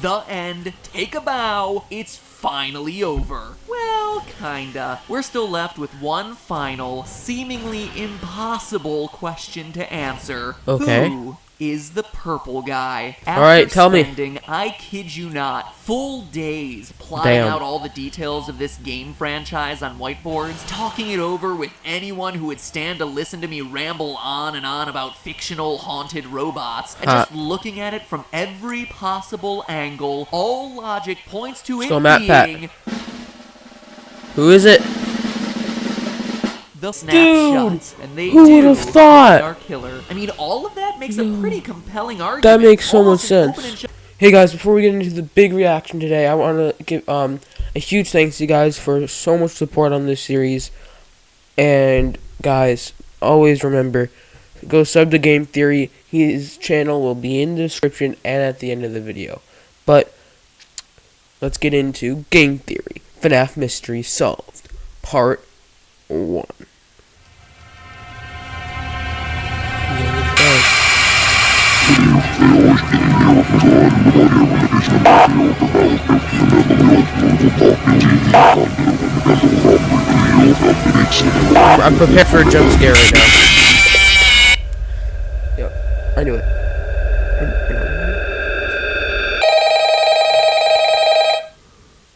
The end. Take a bow. It's finally over. Well, kinda. We're still left with one final, seemingly impossible question to answer. Okay. Who is the purple guy? Alright, tell me. After spending, I kid you not, full days plotting out all the details of this game franchise on whiteboards, talking it over with anyone who would stand to listen to me ramble on and on about fictional haunted robots, and just looking at it from every possible angle, all logic points to it being... Who is it? The snapshots, and they who would have thought? Our killer. I mean, all of that makes a pretty compelling argument. That makes so much sense. Hey guys, before we get into the big reaction today, I want to give a huge thanks to you guys for so much support on this series. And guys, always remember, go sub to Game Theory. His channel will be in the description and at the end of the video. But let's get into Game Theory. FNAF Mystery Solved, Part 1. I'm prepared for a jump scare right now. Yep, I knew it.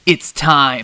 It's time.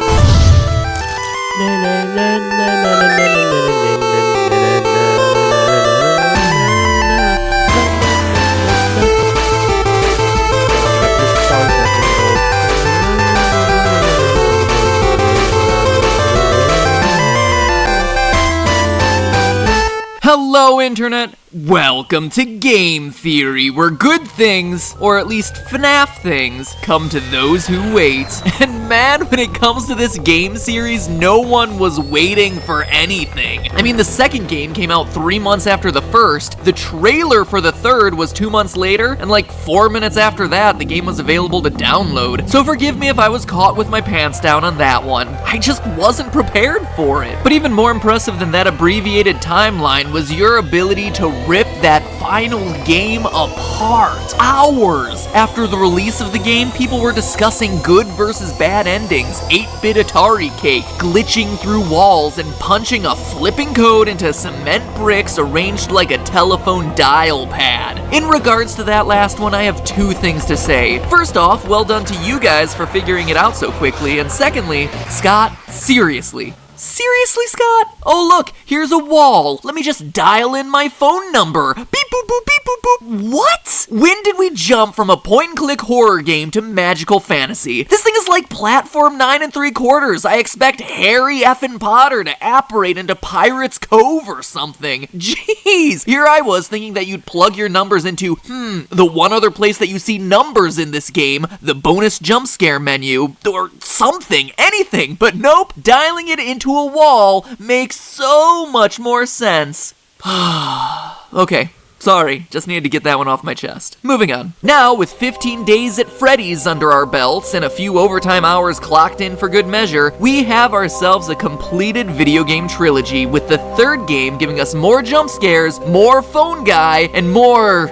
Hello, Internet! Welcome to Game Theory, where good things, or at least FNAF things, come to those who wait. And man, when it comes to this game series, no one was waiting for anything. I mean, the second game came out 3 months after the first, the trailer for the third was 2 months later, and like 4 minutes after that, the game was available to download. So forgive me if I was caught with my pants down on that one. I just wasn't prepared for it. But even more impressive than that abbreviated timeline was your ability to rip that final game apart. Hours after the release of the game, people were discussing good versus bad endings, 8-bit Atari cake, glitching through walls, and punching a flipping code into cement bricks arranged like a telephone dial pad. In regards to that last one, I have 2 things to say. First off, well done to you guys for figuring it out so quickly, and secondly, Scott, seriously. Seriously, Scott? Oh look, here's a wall. Let me just dial in my phone number. Beep boop boop beep boop boop. What? When did we jump from a point-and-click horror game to magical fantasy? This thing is like platform 9 3/4. I expect Harry effing Potter to apparate into Pirate's Cove or something. Jeez, here I was thinking that you'd plug your numbers into, the one other place that you see numbers in this game, the bonus jump scare menu, or something, anything, but nope, dialing it into a wall makes so much more sense. Okay, sorry, just needed to get that one off my chest. Moving on. Now, with 15 days at Freddy's under our belts and a few overtime hours clocked in for good measure, we have ourselves a completed video game trilogy, with the third game giving us more jump scares, more phone guy, and more...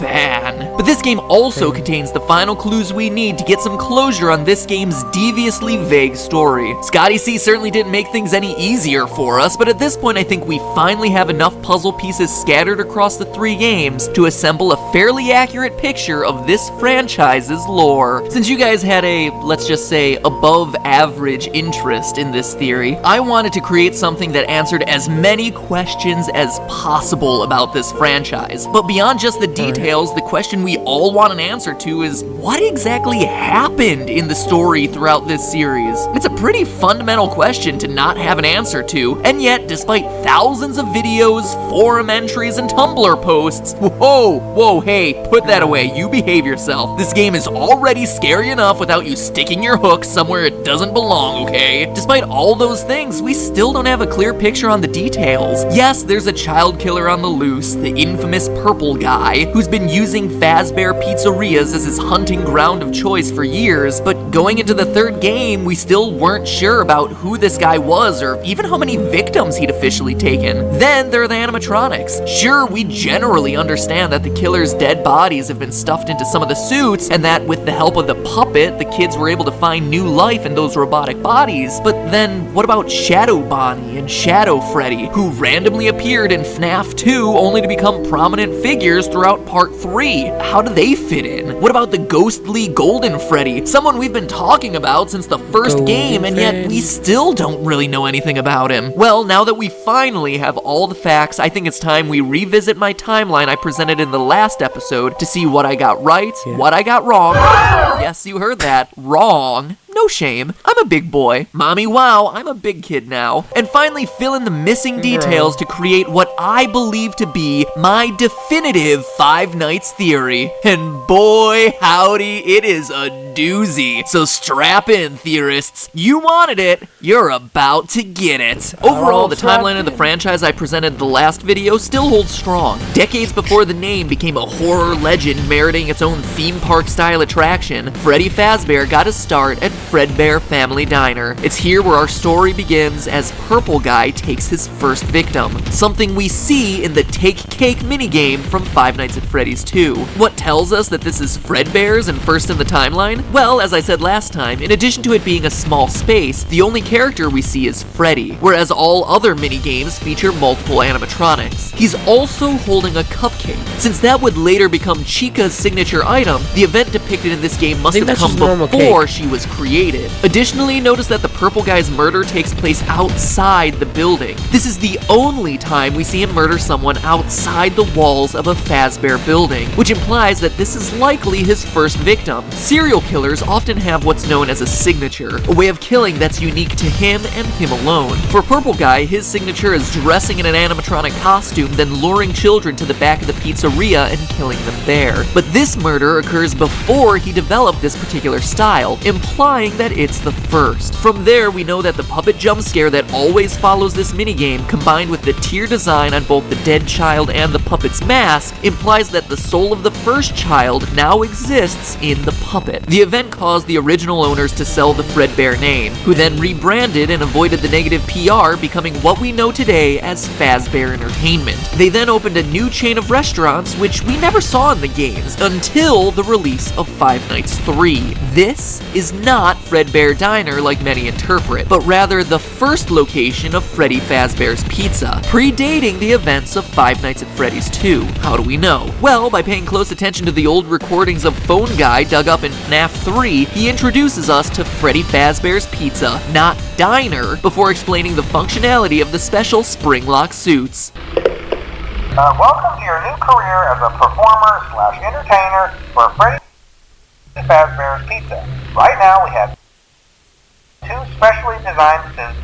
fan. But this game also contains the final clues we need to get some closure on this game's deviously vague story. Scotty C certainly didn't make things any easier for us, but at this point I think we finally have enough puzzle pieces scattered across the 3 games to assemble a fairly accurate picture of this franchise's lore. Since you guys had a, let's just say, above average interest in this theory, I wanted to create something that answered as many questions as possible about this franchise. But beyond just the details, the question we all want an answer to is, what exactly happened in the story throughout this series? It's a pretty fundamental question to not have an answer to, and yet, despite thousands of videos, forum entries, and Tumblr posts, whoa, hey, put that away, you behave yourself. This game is already scary enough without you sticking your hook somewhere it doesn't belong, okay? Despite all those things, we still don't have a clear picture on the details. Yes, there's a child killer on the loose, the infamous purple guy, who's been been using Fazbear pizzerias as his hunting ground of choice for years, but going into the third game, we still weren't sure about who this guy was or even how many victims he'd officially taken. Then there are the animatronics. Sure, we generally understand that the killer's dead bodies have been stuffed into some of the suits, and that with the help of the puppet, the kids were able to find new life in those robotic bodies. But then, what about Shadow Bonnie and Shadow Freddy, who randomly appeared in FNAF 2 only to become prominent figures throughout Part 3? How do they fit in? What about the ghostly Golden Freddy, someone we've been talking about since the first game, and yet we still don't really know anything about him? Well, now that we finally have all the facts, I think it's time we revisit my timeline I presented in the last episode to see what I got right, what I got wrong. Yes, you heard that. Wrong. No shame. I'm a big boy. Mommy, wow, I'm a big kid now. And finally fill in the missing details to create what I believe to be my definitive Five Nights theory. And boy, howdy, it is a doozy. So strap in, theorists. You wanted it. You're about to get it. Overall, the timeline of the franchise I presented in the last video still holds strong. Decades before the name became a horror legend meriting its own theme park-style attraction, Freddy Fazbear got his start at Fredbear Family Diner. It's here where our story begins as Purple Guy takes his first victim, something we see in the Take Cake minigame from Five Nights at Freddy's 2. What tells us that this is Fredbear's and first in the timeline? Well, as I said last time, in addition to it being a small space, the only character we see is Freddy, whereas all other minigames feature multiple animatronics. He's also holding a cupcake. Since that would later become CHEETAH's signature item, the event depicted in this game must have come before she was created. Additionally, notice that the Purple Guy's murder takes place outside the building. This is the only time we see him murder someone outside the walls of a Fazbear building, which implies that this is likely his first victim. Serial killers often have what's known as a signature, a way of killing that's unique to him and him alone. For Purple Guy, his signature is dressing in an animatronic costume, then luring children to the back of the pizzeria and killing them there. But this murder occurs before he developed this particular style, implying that it's the first. From there, we know that the puppet jump scare that always follows this minigame, combined with the tier design on both the dead child and the puppet's mask, implies that the soul of the first child now exists in the puppet. The event caused the original owners to sell the Fredbear name, who then rebranded and avoided the negative PR, becoming what we know today as Fazbear Entertainment. They then opened a new chain of restaurants, which we never saw in the games, until the release of Five Nights 3. This is not Fredbear Diner like many interpret, but rather the first location of Freddy Fazbear's Pizza, predating the events of Five Nights at Freddy's 2. How do we know? Well, by paying close attention to the old recordings of Phone Guy dug up in FNAF 3, he introduces us to Freddy Fazbear's Pizza, not Diner, before explaining the functionality of the special spring lock suits. Welcome to your new career as a performer/entertainer for Freddy Fazbear's Pizza. Right now we have two specially designed suits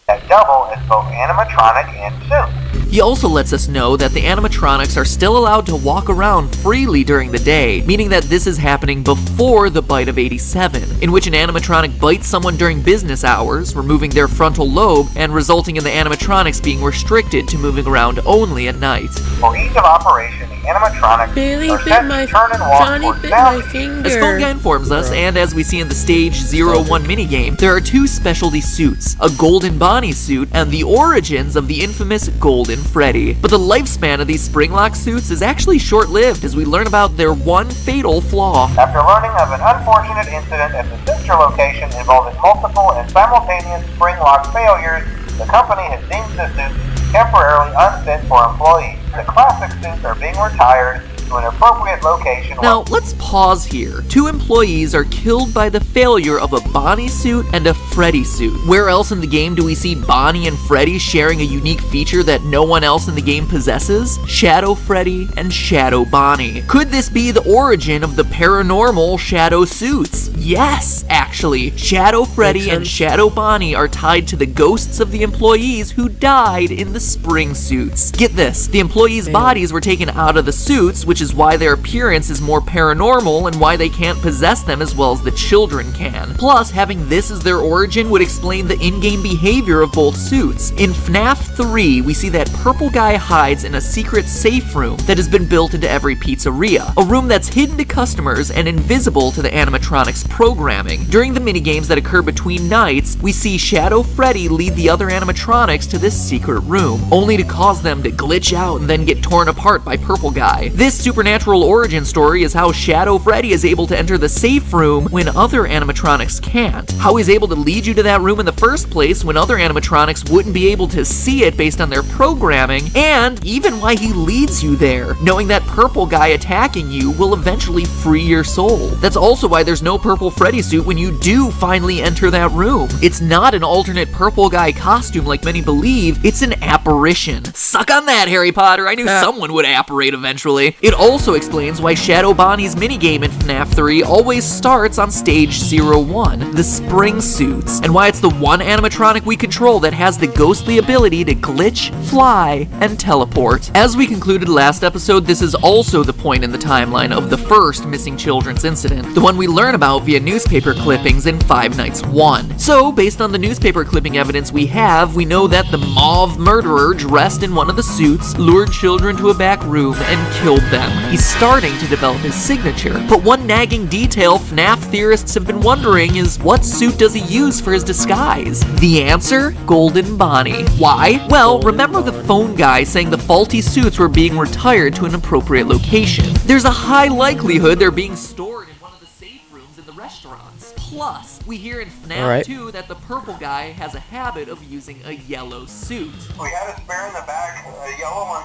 that double as both animatronic and suit. He also lets us know that the animatronics are still allowed to walk around freely during the day, meaning that this is happening before the bite of 87, in which an animatronic bites someone during business hours, removing their frontal lobe and resulting in the animatronics being restricted to moving around only at night. For ease of operation, the animatronics are set to turn and walk towards sound. As Phone Guy informs us, and as we see in the Stage 01 minigame, there are two specialty suits, a Golden Bonnie suit and the origins of the infamous Golden Freddy. But the lifespan of these spring lock suits is actually short-lived as we learn about their one fatal flaw. After learning of an unfortunate incident at the sister location involving multiple and simultaneous spring lock failures, the company has deemed the suits temporarily unfit for employees. The classic suits are being retired to an appropriate location. Now, let's pause here. Two employees are killed by the failure of a Bonnie suit and a Freddy suit. Where else in the game do we see Bonnie and Freddy sharing a unique feature that no one else in the game possesses? Shadow Freddy and Shadow Bonnie. Could this be the origin of the paranormal Shadow suits? Yes, actually, Shadow Freddy and Shadow Bonnie are tied to the ghosts of the employees who died in the spring suits. Get this, the employees' bodies were taken out of the suits, which is why their appearance is more paranormal and why they can't possess them as well as the children can. Plus, having this as their origin would explain the in-game behavior of both suits. In FNAF 3, we see that purple guy hides in a secret safe room that has been built into every pizzeria. A room that's hidden to customers and invisible to the animatronics programming. During the minigames that occur between nights, we see Shadow Freddy lead the other animatronics to this secret room, only to cause them to glitch out and then get torn apart by Purple Guy. This supernatural origin story is how Shadow Freddy is able to enter the safe room when other animatronics can't. How he's able to lead you to that room in the first place when other animatronics wouldn't be able to see it based on their programming, and even why he leads you there, knowing that Purple Guy attacking you will eventually free your soul. That's also why there's no Purple Freddy suit when you do finally enter that room. It's not an alternate Purple Guy costume like many believe, it's an apparition. Suck on that, Harry Potter, I knew someone would apparate eventually. It also explains why Shadow Bonnie's minigame in FNAF 3 always starts on stage 01, the spring suits, and why it's the one animatronic we control that has the ghostly ability to glitch, fly, and teleport. As we concluded last episode, this is also the point in the timeline of the first missing children's incident, the one we learn about via newspaper clippings in Five Nights 1. So, based on the newspaper clipping evidence we have, we know that the mauve murderer dressed in one of the suits lured children to a back room and killed them. He's starting to develop his signature, but one nagging detail FNAF theorists have been wondering is what suit does he use for his disguise? The answer? Golden Bonnie. Why? Well, remember the phone guy saying the faulty suits were being retired to an appropriate location. There's a high likelihood they're being stored in one of the safe rooms in the restaurants. Plus, we hear in FNAF 2 that the purple guy has a habit of using a yellow suit. We had a spare in the back, a yellow one.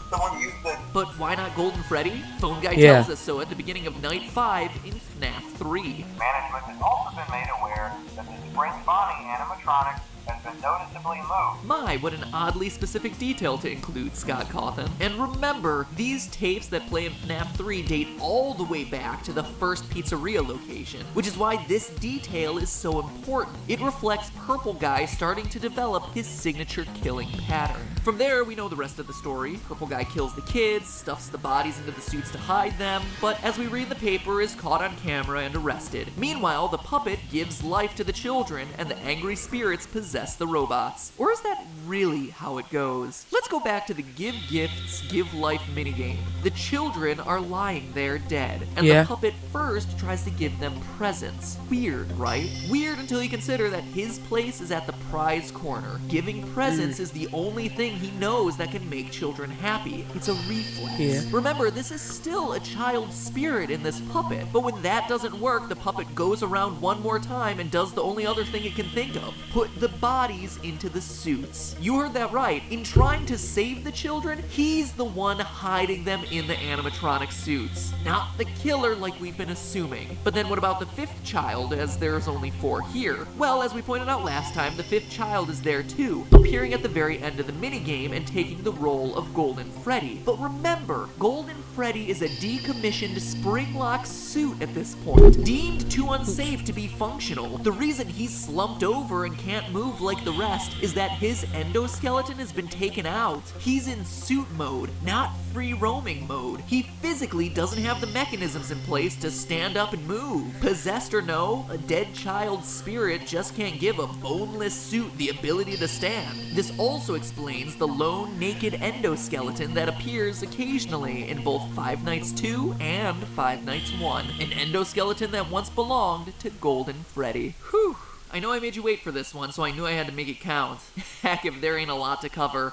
Someone used it. But why not Golden Freddy? Phone guy tells us so at the beginning of Night 5 in FNAF 3. Management has also been made aware that the Spring Bonnie animatronic has been noticeably moved. My, what an oddly specific detail to include, Scott Cawthon. And remember, these tapes that play in FNAF 3 date all the way back to the first pizzeria location, which is why this detail is so important. It reflects Purple Guy starting to develop his signature killing pattern. From there, we know the rest of the story. Purple Guy kills the kids, stuffs the bodies into the suits to hide them, but as we read the paper, is caught on camera and arrested. Meanwhile, the puppet gives life to the children, and the angry spirits possess the robots. Or is that really how it goes? Let's go back to the Give Gifts, Give Life minigame. The children are lying there dead, and the puppet first tries to give them presents. Weird, right? Weird until you consider that his place is at the prize corner. Giving presents is the only thing he knows that can make children happy. It's a reflex. Remember, this is still a child spirit in this puppet, but when that doesn't work, the puppet goes around one more time and does the only other thing it can think of. Put the bodies into the suits. You heard that right. In trying to save the children, he's the one hiding them in the animatronic suits. Not the killer like we've been assuming. But then what about the fifth child, as there's only 4 here? Well, as we pointed out last time, the fifth child is there too, appearing at the very end of the minigame and taking the role of Golden Freddy. But remember, Golden Freddy is a decommissioned spring-lock suit at this point, deemed too unsafe to be functional. The reason he's slumped over and can't move like the rest is that his endoskeleton has been taken out. He's in suit mode, not free roaming mode. He physically doesn't have the mechanisms in place to stand up and move. Possessed or no, a dead child's spirit just can't give a boneless suit the ability to stand. This also explains the lone naked endoskeleton that appears occasionally in both Five Nights 2 and Five Nights 1. An endoskeleton that once belonged to Golden Freddy. Whew. I know I made you wait for this one, so I knew I had to make it count. Heck, if there ain't a lot to cover.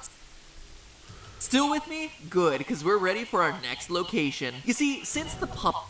Still with me? Good, because we're ready for our next location. You see, since the pup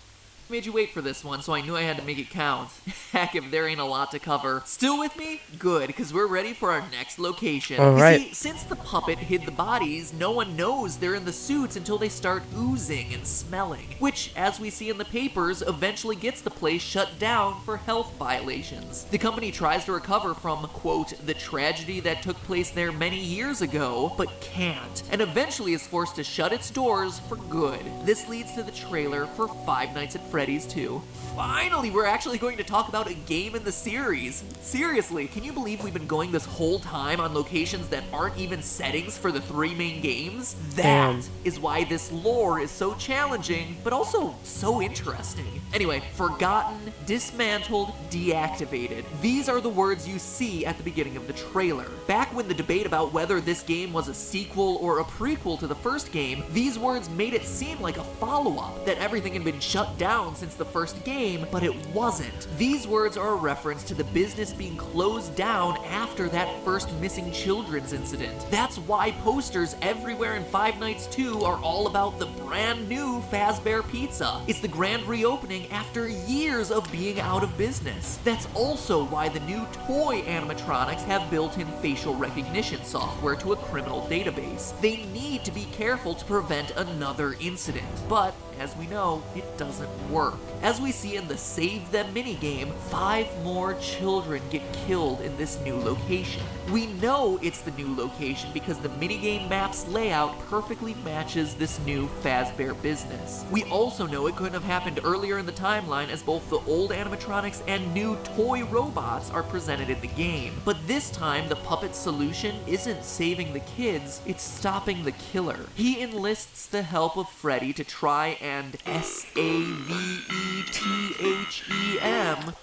made you wait for this one, so I knew I had to make it count. Heck, if there ain't a lot to cover. Still with me? Good, because we're ready for our next location. Alright. You see, since the puppet hid the bodies, no one knows they're in the suits until they start oozing and smelling, which, as we see in the papers, eventually gets the place shut down for health violations. The company tries to recover from, quote, the tragedy that took place there many years ago, but can't, and eventually is forced to shut its doors for good. This leads to the trailer for Five Nights at Freddy's 2. Finally, we're actually going to talk about a game in the series. Seriously, can you believe we've been going this whole time on locations that aren't even settings for the 3 main games? That is why this lore is so challenging, but also so interesting. Anyway, forgotten, dismantled, deactivated. These are the words you see at the beginning of the trailer. Back when the debate about whether this game was a sequel or a prequel to the first game, these words made it seem like a follow-up, that everything had been shut down since the first game, but it wasn't. These words are a reference to the business being closed down after that first missing children's incident. That's why posters everywhere in Five Nights 2 are all about the brand new Fazbear Pizza. It's the grand reopening after years of being out of business. That's also why the new toy animatronics have built-in facial recognition software to a criminal database. They need to be careful to prevent another incident, but as we know, it doesn't work. As we see in the Save Them minigame, 5 more children get killed in this new location. We know it's the new location because the minigame map's layout perfectly matches this new Fazbear business. We also know it couldn't have happened earlier in the timeline, as both the old animatronics and new toy robots are presented in the game. But this time, the puppet's solution isn't saving the kids, it's stopping the killer. He enlists the help of Freddy to try and SAVETHEM,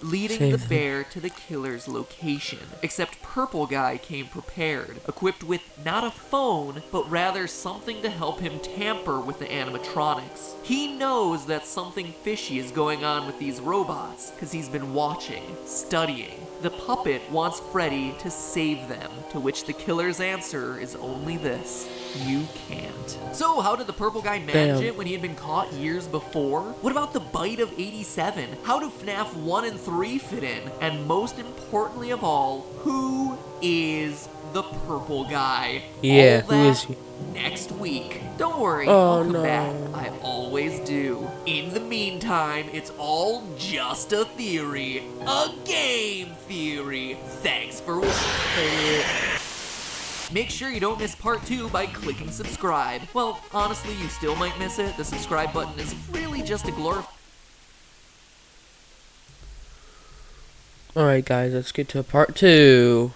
leading the bear to the killer's location. Except Purple Guy came prepared, equipped with not a phone, but rather something to help him tamper with the animatronics. He knows that something fishy is going on with these robots, because he's been watching, studying. The puppet wants Freddy to save them, to which the killer's answer is only this: you can't. So how did the Purple Guy manage it when he had been caught years before? What about the bite of 87? How do FNAF 1 and 3 fit in? And most importantly of all, who is the Purple Guy? Yeah, all that who is he? Next week. Don't worry, Oh, I'll come no. back. I always do. In the meantime, it's all just a theory. A game theory. Thanks for watching. Make sure you don't miss part 2 by clicking subscribe. Well, honestly, you still might miss it. The subscribe button is really just a glorified... Alright guys, let's get to part 2.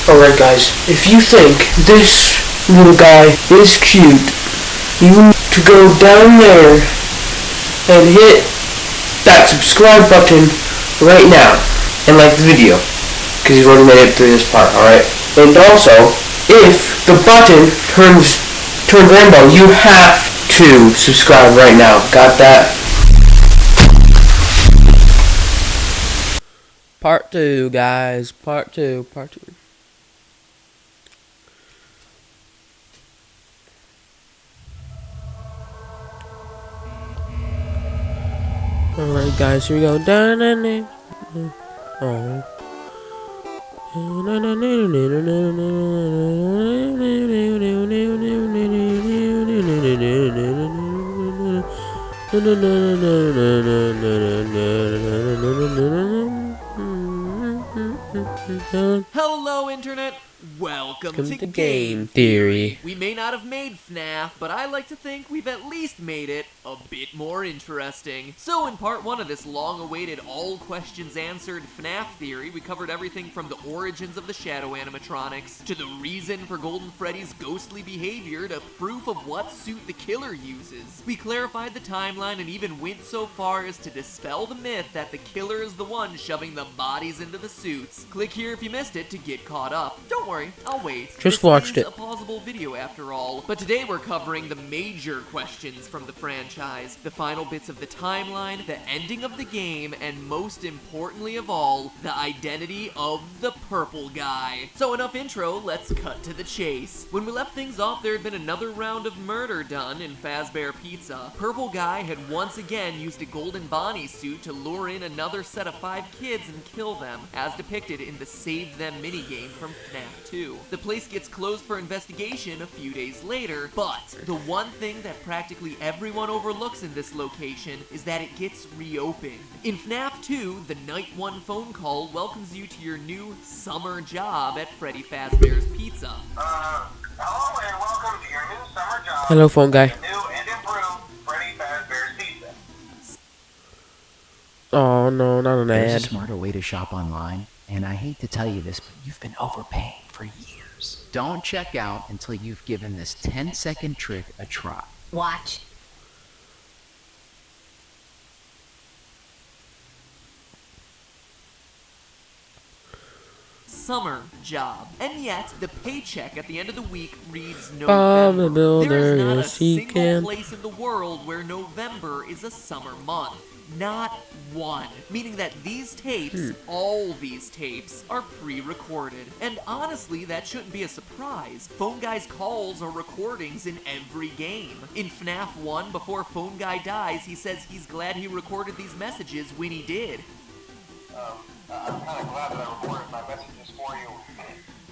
Alright guys, if you think this little guy is cute, you need to go down there and hit that subscribe button right now and like the video, because you've already made it through this part, alright? And also, if the button turns rainbow, you have to subscribe right now. Got that? Part 2, guys. Part 2. Alright, guys, here we go. Alright. Hello, Internet! Welcome to Game Theory. We may not have made FNAF, but I like to think we've at least made it a bit more interesting. So in part 1 of this long-awaited all questions answered FNAF theory, we covered everything from the origins of the shadow animatronics, to the reason for Golden Freddy's ghostly behavior, to proof of what suit the killer uses. We clarified the timeline and even went so far as to dispel the myth that the killer is the one shoving the bodies into the suits. Click here if you missed it to get caught up. Don't worry, worry, I'll wait. Just This watched is it. a pausable video after all, but today we're covering the major questions from the franchise, the final bits of the timeline, the ending of the game, and most importantly of all, the identity of the purple guy. So enough intro, let's cut to the chase. When we left things off, there had been another round of murder done in Fazbear Pizza. Purple guy had once again used a golden Bonnie suit to lure in another set of 5 kids and kill them, as depicted in the Save Them minigame from FNAF 2. The place gets closed for investigation a few days later, but the one thing that practically everyone overlooks in this location is that it gets reopened. In FNAF 2, the Night 1 phone call welcomes you to your new summer job at Freddy Fazbear's Pizza. Hello and welcome to your new summer job. Hello, phone guy. The new and improved Freddy Fazbear's Pizza. Oh no, not an There's a ad. smarter way to shop online, and I hate to tell you this, but you've been overpaying for years. Don't check out until you've given this 10-second trick a try. Watch. Summer job. And yet, the paycheck at the end of the week reads Bob the November. Builder, There is not a yes, he single can. place in the world where November is a summer month. Not one. Meaning that these tapes, all these tapes, are pre-recorded. And honestly, that shouldn't be a surprise. Phone Guy's calls are recordings in every game. In FNAF 1, before Phone Guy dies, he says he's glad he recorded these messages when he did. I'm kind of glad that I recorded my messages for you.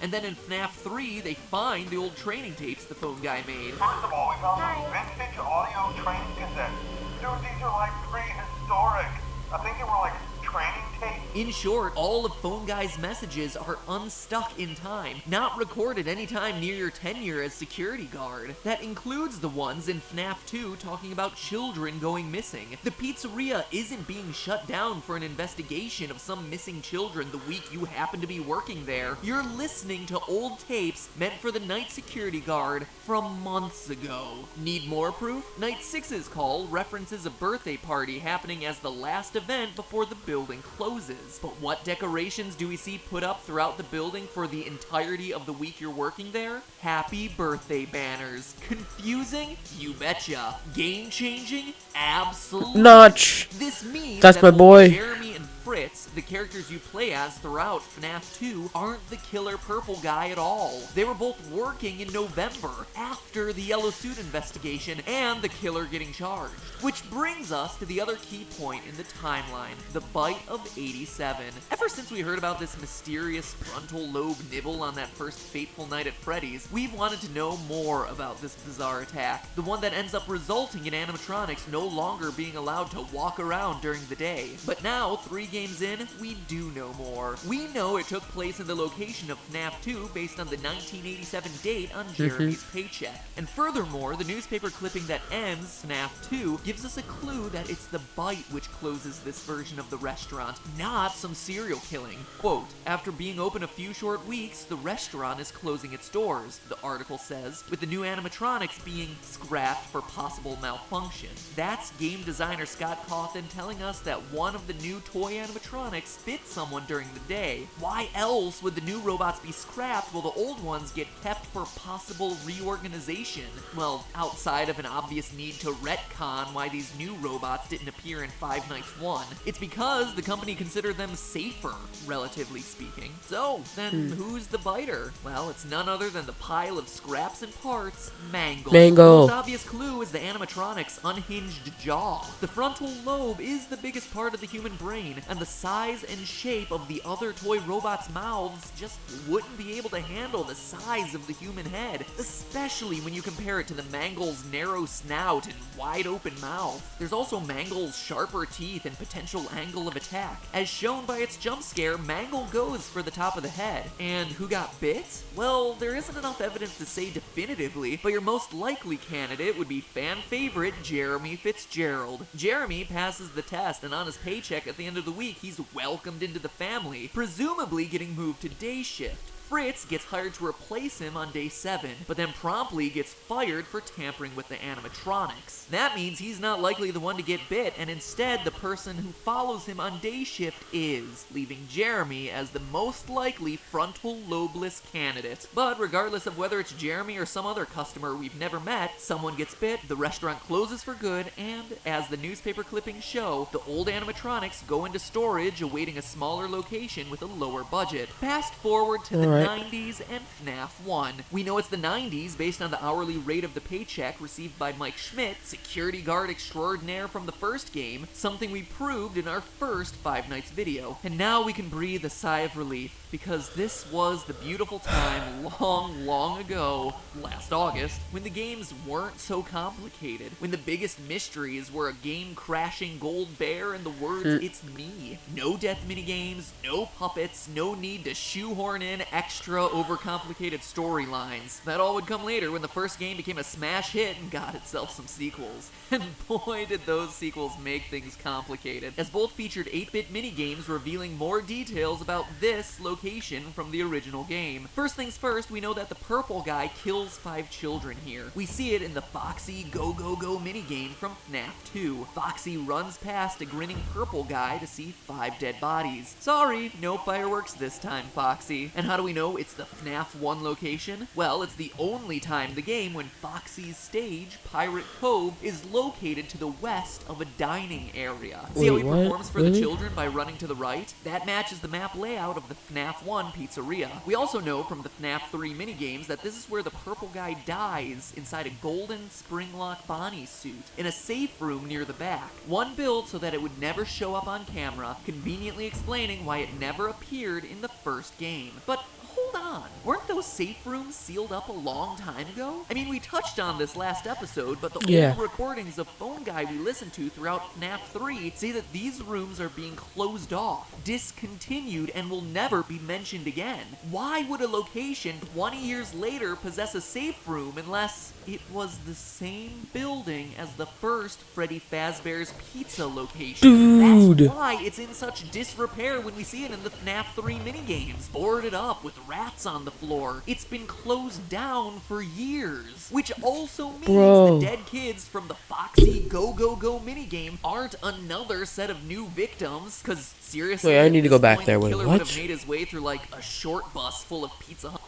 And then in FNAF 3, they find the old training tapes the Phone Guy made. First of all, we found some vintage audio training cassettes. Dude, these are like prehistoric. I think they were like training tapes. In short, all of Phone Guy's messages are unstuck in time, not recorded anytime near your tenure as security guard. That includes the ones in FNAF 2 talking about children going missing. The pizzeria isn't being shut down for an investigation of some missing children the week you happen to be working there. You're listening to old tapes meant for the night security guard from months ago. Need more proof? Night 6's call references a birthday party happening as the last event before the building closes. But what decorations do we see put up throughout the building for the entirety of the week you're working there? Happy birthday banners. Confusing? You betcha. Game-changing? Absolutely. Notch. This means That's that my both boy. Jeremy and Fritz, the characters you play as throughout FNAF 2, aren't the killer purple guy at all. They were both working in November, after the yellow suit investigation and the killer getting charged. Which brings us to the other key point in the timeline, the bite of 87. Ever since we heard about this mysterious frontal lobe nibble on that first fateful night at Freddy's, we've wanted to know more about this bizarre attack, the one that ends up resulting in animatronics no longer being allowed to walk around during the day. But now, 3 games in, we do know more. We know it took place in the location of FNAF 2 based on the 1987 date on Jeremy's paycheck. And furthermore, the newspaper clipping that ends FNAF 2 gives us a clue that it's the bite which closes this version of the restaurant, not some serial killing. Quote, after being open a few short weeks, the restaurant is closing its doors, the article says, with the new animatronics being scrapped for possible malfunction. That's game designer Scott Cawthon telling us that one of the new toy animatronics bit someone during the day. Why else would the new robots be scrapped while the old ones get kept for possible reorganization? Well, outside of an obvious need to retcon why these new robots didn't appear in Five Nights 1. It's because the company considered them safer, relatively speaking. So, then who's the biter? Well, it's none other than the pile of scraps and parts, Mangle. Mangle. The most obvious clue is the animatronic's unhinged jaw. The frontal lobe is the biggest part of the human brain, and the size and shape of the other toy robots' mouths just wouldn't be able to handle the size of the human head, especially when you compare it to the Mangle's narrow snout and wide open mouth. There's also Mangle's sharper teeth and potential angle of attack. As shown by its jump scare, Mangle goes for the top of the head. And who got bit? Well, there isn't enough evidence to say definitively, but your most likely candidate would be fan favorite Jeremy Fitzgerald. Jeremy passes the test, and on his paycheck at the end of the week, he's welcomed into the family, presumably getting moved to day shift. Fritz gets hired to replace him on day 7, but then promptly gets fired for tampering with the animatronics. That means he's not likely the one to get bit, and instead the person who follows him on day shift is, leaving Jeremy as the most likely frontal lobeless candidate. But regardless of whether it's Jeremy or some other customer we've never met, someone gets bit, the restaurant closes for good, and as the newspaper clippings show, the old animatronics go into storage awaiting a smaller location with a lower budget. Fast forward to the 90s and FNAF 1. We know it's the 90s based on the hourly rate of the paycheck received by Mike Schmidt, security guard extraordinaire from the first game, something we proved in our first Five Nights video. And now we can breathe a sigh of relief, because this was the beautiful time long ago, last August, when the games weren't so complicated, when the biggest mysteries were a game-crashing gold bear and the words, "It's me." No death minigames, no puppets, no need to shoehorn in extra overcomplicated storylines. That all would come later when the first game became a smash hit and got itself some sequels. And boy did those sequels make things complicated, as both featured 8-bit minigames revealing more details about this location from the original game. First things first, we know that the purple guy kills 5 children here. We see it in the Foxy Go Go Go minigame from FNAF 2. Foxy runs past a grinning purple guy to see 5 dead bodies. Sorry, no fireworks this time, Foxy. And how do we know it's the FNAF 1 location? Well, it's the only time in the game when Foxy's stage, Pirate Cove, is located to the west of a dining area. See how he performs for the children by running to the right? That matches the map layout of the FNAF 1 pizzeria. We also know from the FNAF 3 minigames that this is where the purple guy dies inside a golden Springlock Bonnie suit in a safe room near the back. One built so that it would never show up on camera, conveniently explaining why it never appeared in the first game. But hold on, weren't those safe rooms sealed up a long time ago? I mean, we touched on this last episode, but the old recordings of Phone Guy we listened to throughout FNAF 3 say that these rooms are being closed off, discontinued, and will never be mentioned again. Why would a location 20 years later possess a safe room unless it was the same building as the first Freddy Fazbear's Pizza location? That's why it's in such disrepair when we see it in the FNAF 3 minigames, boarded up with rats on the floor. It's been closed down for years, which also means the dead kids from the Foxy Go Go Go minigame aren't another set of new victims, cause seriously, I need to go back there. The killer would What? have made his way through like a short bus full of Pizza Hut.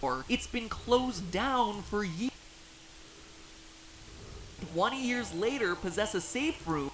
Or it's been closed down for years. 20 years later possess a safe room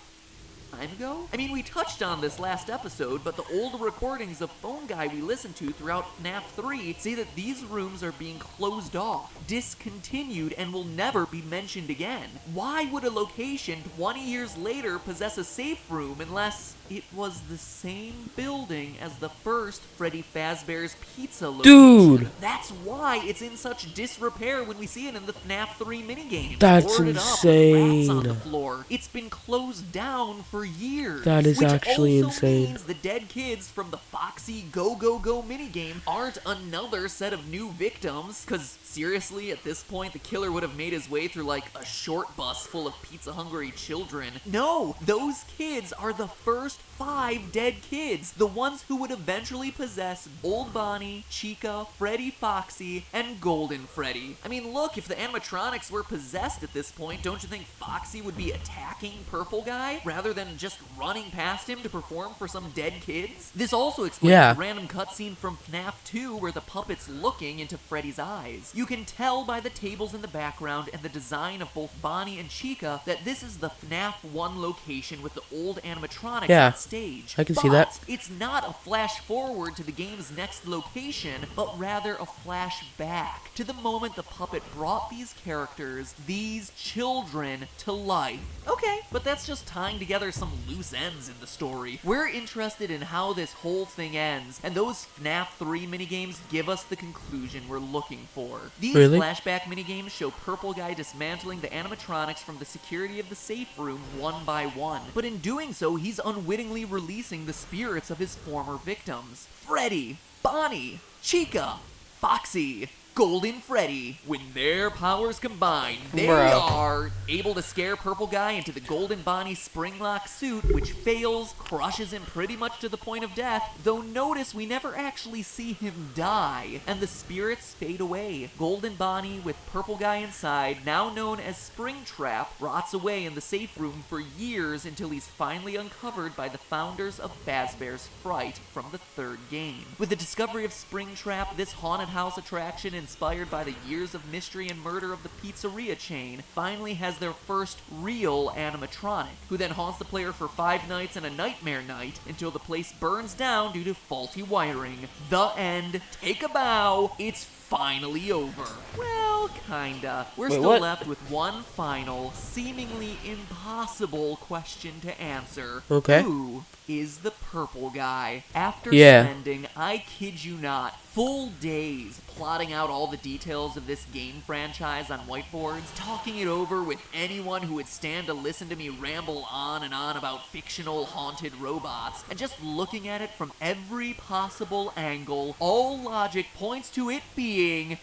time ago? I mean, we touched on this last episode, but the old recordings of Phone Guy we listened to throughout FNAF 3 say that these rooms are being closed off, discontinued, and will never be mentioned again. Why would a location 20 years later possess a safe room unless it was the same building as the first Freddy Fazbear's Pizza location? That's why it's in such disrepair when we see it in the FNAF 3 minigames. That's boarded up with rats on the insane. floor. It's been closed down for years. That is actually which also insane. means the dead kids from the Foxy Go Go Go minigame aren't another set of new victims, cause seriously, at this point, the killer would have made his way through like a short bus full of pizza-hungry children. No, those kids are the first 5 dead kids, the ones who would eventually possess Old Bonnie, Chica, Freddy Foxy, and Golden Freddy. I mean, look, if the animatronics were possessed at this point, don't you think Foxy would be attacking Purple Guy rather than just running past him to perform for some dead kids? This also explains the random cutscene from FNAF 2 where the puppet's looking into Freddy's eyes. You can tell by the tables in the background and the design of both Bonnie and Chica that this is the FNAF 1 location with the old animatronics on stage. I can see that. It's not a flash forward to the game's next location, but rather a flash back to the moment the puppet brought these characters, these children, to life. Okay, but that's just tying together some loose ends in the story. We're interested in how this whole thing ends, and those FNAF 3 minigames give us the conclusion we're looking for. These flashback minigames show Purple Guy dismantling the animatronics from the security of the safe room one by one. But in doing so, he's unwittingly releasing the spirits of his former victims. Freddy, Bonnie, Chica, Foxy, Golden Freddy. When their powers combine, they Bro. are able to scare Purple Guy into the Golden Bonnie spring-lock suit, which fails, crushes him pretty much to the point of death, though notice we never actually see him die, and the spirits fade away. Golden Bonnie, with Purple Guy inside, now known as Springtrap, rots away in the safe room for years until he's finally uncovered by the founders of Fazbear's Fright from the third game. With the discovery of Springtrap, this haunted house attraction, inspired by the years of mystery and murder of the pizzeria chain, finally has their first real animatronic, who then haunts the player for 5 nights and a nightmare night until the place burns down due to faulty wiring. The end. Take a bow. It's finally over. Well, kinda. We're still what? left with one final, seemingly impossible question to answer. Okay. Who is the Purple Guy? After Yeah. spending, I kid you not, full days plotting out all the details of this game franchise on whiteboards, talking it over with anyone who would stand to listen to me ramble on and on about fictional haunted robots, and just looking at it from every possible angle, all logic points to it being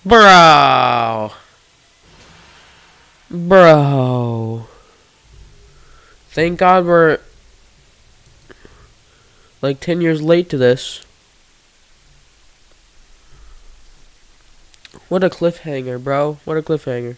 Bro. Bro. Thank God we're like 10 years late to this. What a cliffhanger, bro. What a cliffhanger.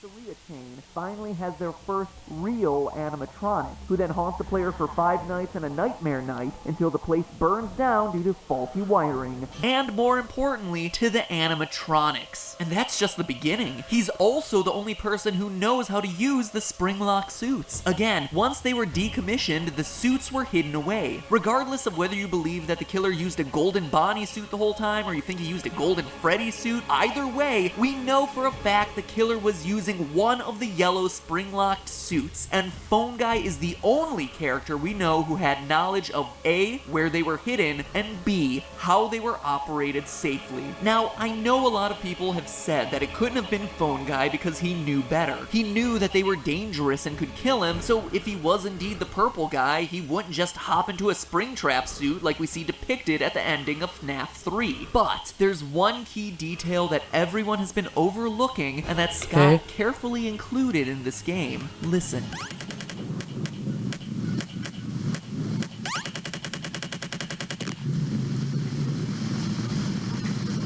pizzeria chain finally has their first real animatronic, who then haunts the player for 5 nights and a nightmare night until the place burns down due to faulty wiring. And more importantly, to the animatronics. And that's just the beginning. He's also the only person who knows how to use the spring-lock suits. Again, once they were decommissioned, the suits were hidden away. Regardless of whether you believe that the killer used a Golden Bonnie suit the whole time, or you think he used a Golden Freddy suit, either way, we know for a fact the killer was using one of the yellow spring-locked suits, and Phone Guy is the only character we know who had knowledge of A, where they were hidden, and B, how they were operated safely. Now, I know a lot of people have said that it couldn't have been Phone Guy because he knew better. He knew that they were dangerous and could kill him, so if he was indeed the purple guy, he wouldn't just hop into a Springtrap suit like we see depicted at the ending of FNAF 3. But there's one key detail that everyone has been overlooking, and that Scott carefully included in this game. Listen.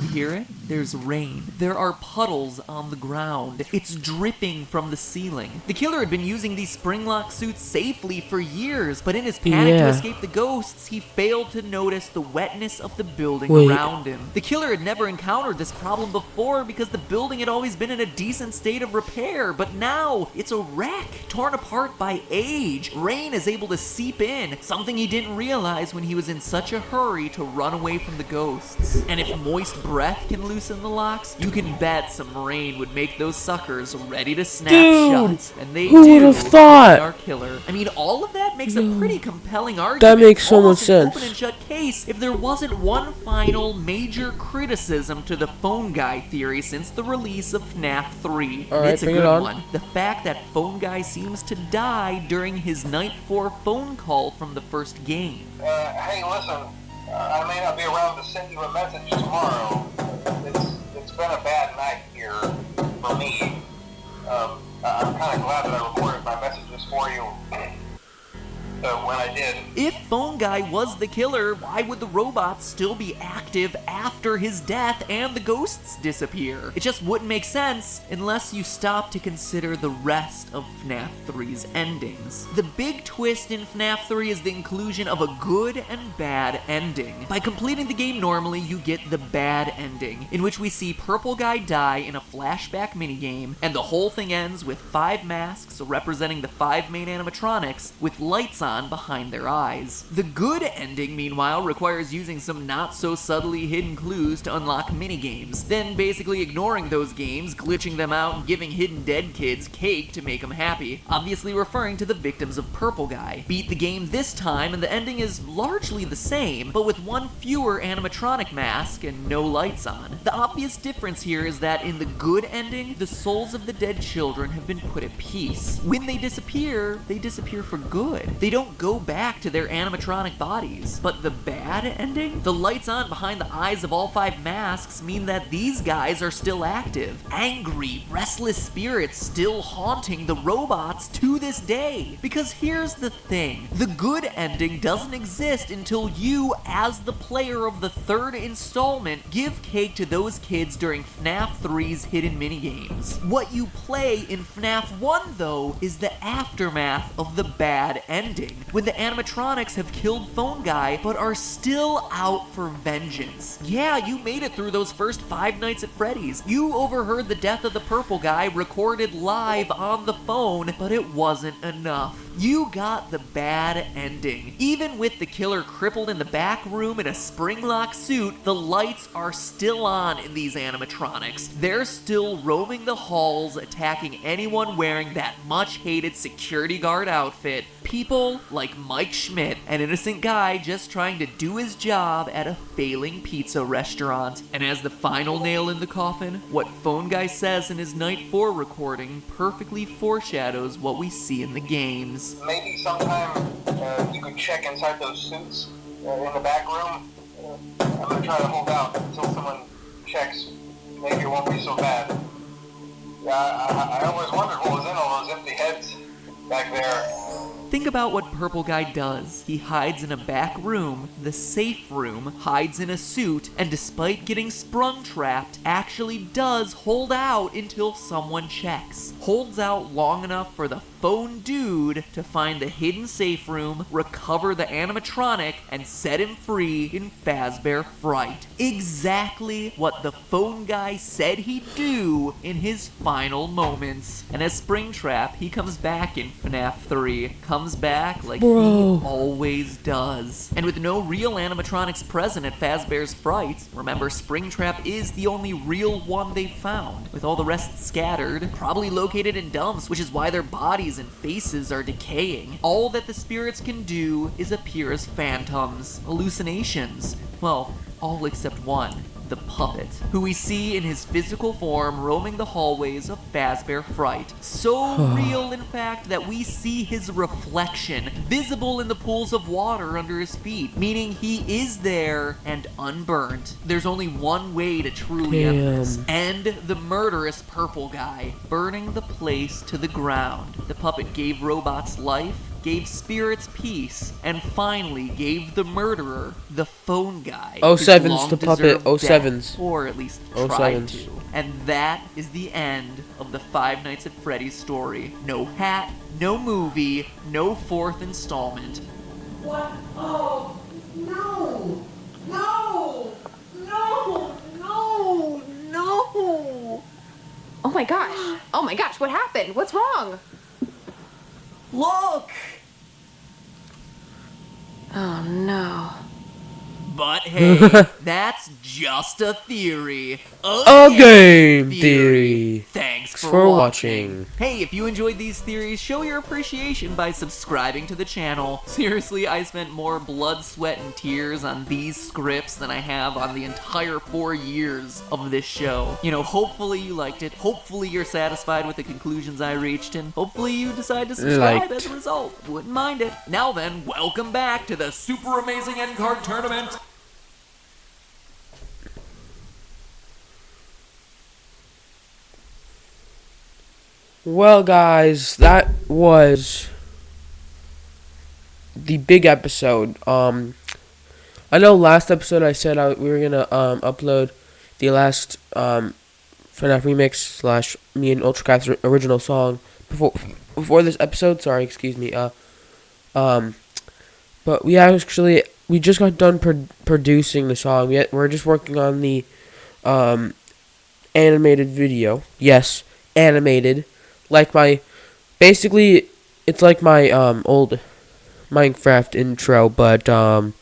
You hear it? There's rain. There are puddles on the ground. It's dripping from the ceiling. The killer had been using these spring-lock suits safely for years, but in his panic to escape the ghosts, he failed to notice the wetness of the building around him. The killer had never encountered this problem before because the building had always been in a decent state of repair, but now it's a wreck, torn apart by age. Rain is able to seep in, something he didn't realize when he was in such a hurry to run away from the ghosts. And if moist breath can loosen the locks, you can bet some rain would make those suckers ready to snap shut. And they who do. would have thought? Our killer. I mean, all of that makes a pretty compelling argument. That makes so much Almost an sense. Open and shut case if there wasn't one final major criticism to the Phone Guy theory since the release of FNAF 3. All right, it's a bring it good on. one. The fact that Phone Guy seems to die during his Night 4 phone call from the first game. Hey, listen, I may not be around to send you a message tomorrow. It's been a bad night here for me. I'm kind of glad that I recorded my messages for you when I did. If Phone Guy was the killer, why would the robots still be active after his death and the ghosts disappear? It just wouldn't make sense unless you stop to consider the rest of FNAF 3's endings. The big twist in FNAF 3 is the inclusion of a good and bad ending. By completing the game normally, you get the bad ending, in which we see Purple Guy die in a flashback minigame, and the whole thing ends with 5 masks representing the 5 main animatronics with lights on on behind their eyes. The good ending, meanwhile, requires using some not-so-subtly hidden clues to unlock minigames, then basically ignoring those games, glitching them out, and giving hidden dead kids cake to make them happy, obviously referring to the victims of Purple Guy. Beat the game this time, and the ending is largely the same, but with one fewer animatronic mask and no lights on. The obvious difference here is that in the good ending, the souls of the dead children have been put at peace. When they disappear for good. They don't go back to their animatronic bodies. But the bad ending? The lights on behind the eyes of all 5 masks mean that these guys are still active. Angry, restless spirits still haunting the robots to this day. Because here's the thing. The good ending doesn't exist until you, as the player of the 3rd installment, give cake to those kids during FNAF 3's hidden minigames. What you play in FNAF 1, though, is the aftermath of the bad ending, when the animatronics have killed Phone Guy but are still out for vengeance. Yeah, you made it through those first 5 nights at Freddy's. You overheard the death of the Purple Guy recorded live on the phone, but it wasn't enough. You got the bad ending. Even with the killer crippled in the back room in a spring-lock suit, the lights are still on in these animatronics. They're still roaming the halls, attacking anyone wearing that much-hated security guard outfit. People like Mike Schmidt, an innocent guy just trying to do his job at a failing pizza restaurant. And as the final nail in the coffin, what Phone Guy says in his Night 4 recording perfectly foreshadows what we see in the games. Maybe sometime you could check inside those suits in the back room. I'm going to try to hold out until someone checks. Maybe it won't be so bad. Yeah, I always wondered what was in all those empty heads back there. Think about what Purple Guy does. He hides in a back room, the safe room, hides in a suit, and despite getting sprung-trapped, actually does hold out until someone checks. Holds out long enough for the phone dude to find the hidden safe room, recover the animatronic, and set him free in Fazbear Fright. Exactly what the Phone Guy said he'd do in his final moments. And as Springtrap, he comes back in FNAF 3. Comes back like he always does. And with no real animatronics present at Fazbear's Fright, remember Springtrap is the only real one they've found, with all the rest scattered, probably located in dumps, which is why their bodies and faces are decaying. All that the spirits can do is appear as phantoms, hallucinations. Well, all except one. The puppet, who we see in his physical form roaming the hallways of Fazbear Fright. So real, in fact, that we see his reflection visible in the pools of water under his feet, meaning he is there and unburnt. There's only one way to truly end this. End the murderous Purple Guy, burning the place to the ground. The puppet gave robots life, gave spirits peace, and finally gave the murderer, the Phone Guy, 07's the puppet, 07's. Or at least tried to. And that is the end of the Five Nights at Freddy's story. No hat, no movie, no 4th installment. What? Oh, no! No! No! No! No! Oh my gosh. Oh my gosh, what happened? What's wrong? Look! Oh no. But hey, that's just a theory. A game theory. Thanks for watching. Hey, if you enjoyed these theories, show your appreciation by subscribing to the channel. Seriously, I spent more blood, sweat, and tears on these scripts than I have on the entire 4 years of this show. You know, hopefully you liked it. Hopefully you're satisfied with the conclusions I reached, and hopefully you decide to subscribe as a result. Wouldn't mind it. Now then, welcome back to the super amazing end card tournament. Well, guys, that was the big episode. I know last episode I said we were gonna upload the last FNAF remix / me and Ultracat's original song before this episode. Sorry, excuse me. But we just got done producing the song. We're just working on the animated video. Yes, animated. Basically, it's like my old Minecraft intro, but 5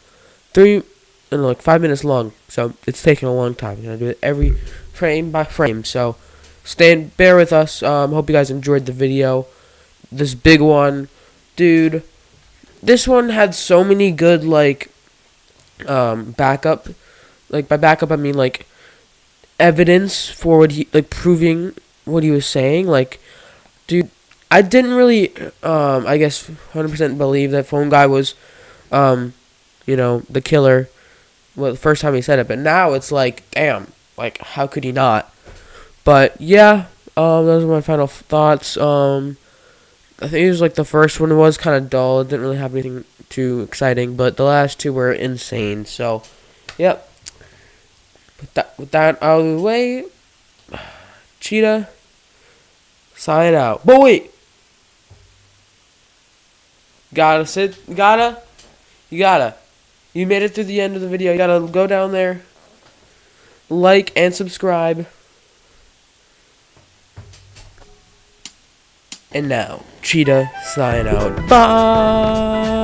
minutes long, so it's taking a long time. I'm gonna do it every frame by frame. So bear with us. Hope you guys enjoyed the video. This big one, dude. This one had so many good backup. Like by backup, I mean like evidence for what he proving what he was saying. Like, dude, I didn't really I guess 100% believe that phone guy was the killer. Well, the first time he said it, but now it's like, damn, like how could he not? But yeah, those are my final thoughts. I think it was like the first one was kind of dull. It didn't really have anything too exciting, but the last two were insane. So, yep. With that out of the way, Cheetah, sign out. But wait, you made it through the end of the video. You gotta go down there, like and subscribe. And now, Cheetah, sign out. Bye.